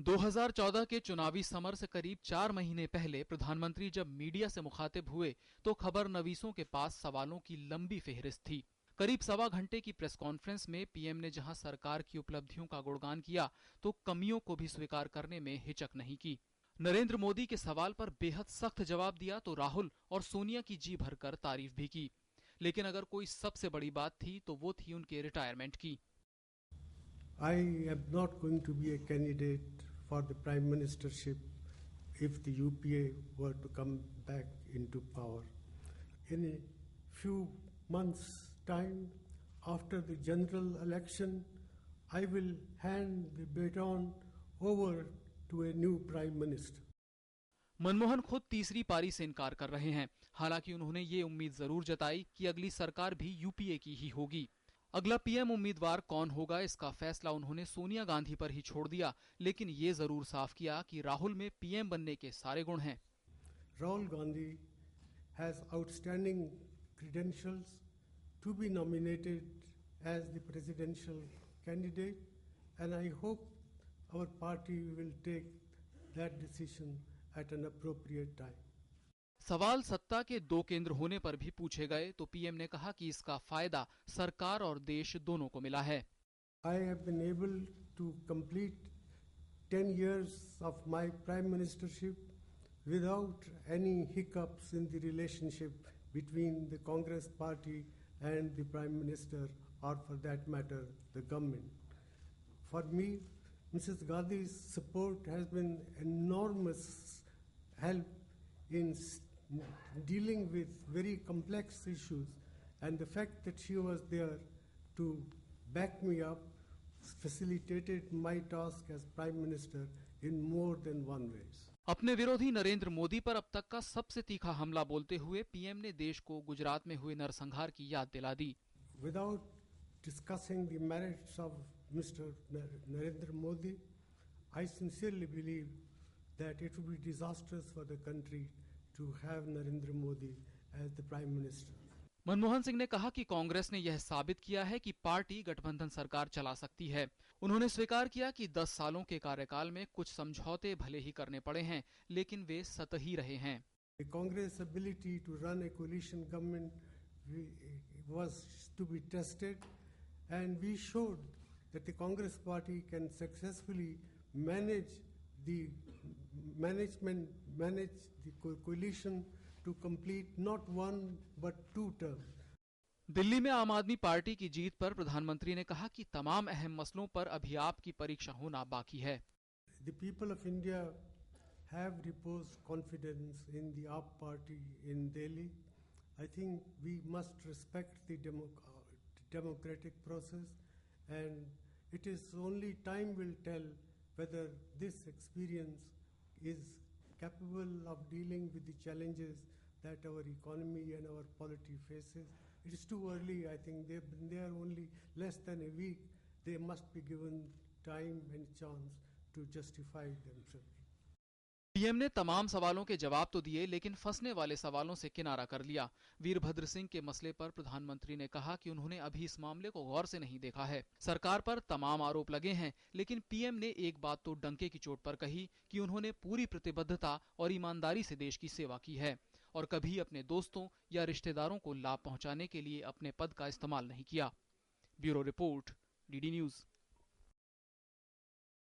2014 के चुनावी समर से करीब 4 महीने पहले प्रधानमंत्री जब मीडिया से मुखातिब हुए तो खबर नवीसों के पास सवालों की लंबी फेहरिस्त थी। करीब सवा घंटे की प्रेस कॉन्फ्रेंस में पीएम ने जहां सरकार की उपलब्धियों का गुणगान किया तो कमियों को भी स्वीकार करने में हिचक नहीं की। नरेंद्र मोदी के सवाल पर बेहद सख्त जवाब दिया तो राहुल और सोनिया की जी भरकर तारीफ भी की। लेकिन अगर कोई सबसे बड़ी बात थी तो वो थी उनके रिटायरमेंट की। I am not going to be a candidate for the Prime Ministership if the UPA were to come back into power. In a few months' time, after the general election, I will hand the baton over to a new Prime Minister. Manmohan खुद तीसरी पारी से इनकार कर रहे हैं। हालांकि उन्होंने ये उम्मीद जरूर जताई कि अगली सरकार भी यूपीए की ही होगी। अगला पीएम उम्मीदवार कौन होगा इसका फैसला उन्होंने सोनिया गांधी पर ही छोड़ दिया, लेकिन ये जरूर साफ किया कि राहुल में पीएम बनने के सारे गुण हैं। Rahul Gandhi has outstanding credentials to be nominated as the presidential candidate, and I hope our party will take that decision at an appropriate time. सवाल सत्ता के दो केंद्र होने पर भी पूछे गए तो पीएम ने कहा कि इसका फायदा सरकार और देश दोनों को मिला है। I have been able to complete 10 years of my prime ministership without any hiccups in the relationship between the Congress party and the prime minister, or for that matter, the government. For me, Mrs. Gandhi's support has been enormous help in dealing with very complex issues, and the fact that she was there to back me up facilitated my task as Prime Minister in more than one ways. अपने विरोधी नरेंद्र मोदी पर अब तक का सबसे तीखा हमला बोलते हुए पीएम ने देश को गुजरात में हुए नरसंहार की याद दिला दी। Without discussing the merits of Mr. Narendra Modi, I sincerely believe that it would be disastrous for the country to have Narendra Modi as the Prime Minister. Manmohan Singh ने कहा कि कांग्रेस ने यह साबित किया है कि पार्टी गठबंधन सरकार चला सकती है। उन्होंने स्वीकार किया कि 10 सालों के कार्यकाल में कुछ समझौते भले ही करने पड़े हैं, लेकिन वे सतही रहे हैं। The Congress ability to run a coalition government was to be tested, and we showed that the Congress party can successfully manage the coalition to complete not one but 2 terms. Delhi में आम आदमी पार्टी की जीत पर प्रधानमंत्री ने कहा कि तमाम अहम मसलों पर अभी आपकी परीक्षा होना बाकी है। The people of India have reposed confidence in the AAP party in Delhi. I think we must respect the democratic process, and it is only time will tell whether this experience is capable of dealing with the challenges that our economy and our polity faces. It is too early. I think they are only less than a week. They must be given time and chance to justify themselves. PM ने तमाम सवालों के जवाब तो दिए, लेकिन फंसने वाले सवालों से किनारा कर लिया। वीरभद्र सिंह के मसले पर प्रधानमंत्री ने कहा कि उन्होंने अभी इस मामले को गौर से नहीं देखा है। सरकार पर तमाम आरोप लगे हैं, लेकिन पीएम ने एक बात तो डंके की चोट पर कही कि उन्होंने पूरी प्रतिबद्धता और ईमानदारी से देश की सेवा की है और कभी अपने दोस्तों या रिश्तेदारों को लाभ पहुंचाने के लिए अपने पद का इस्तेमाल नहीं किया। Bureau report, DD news.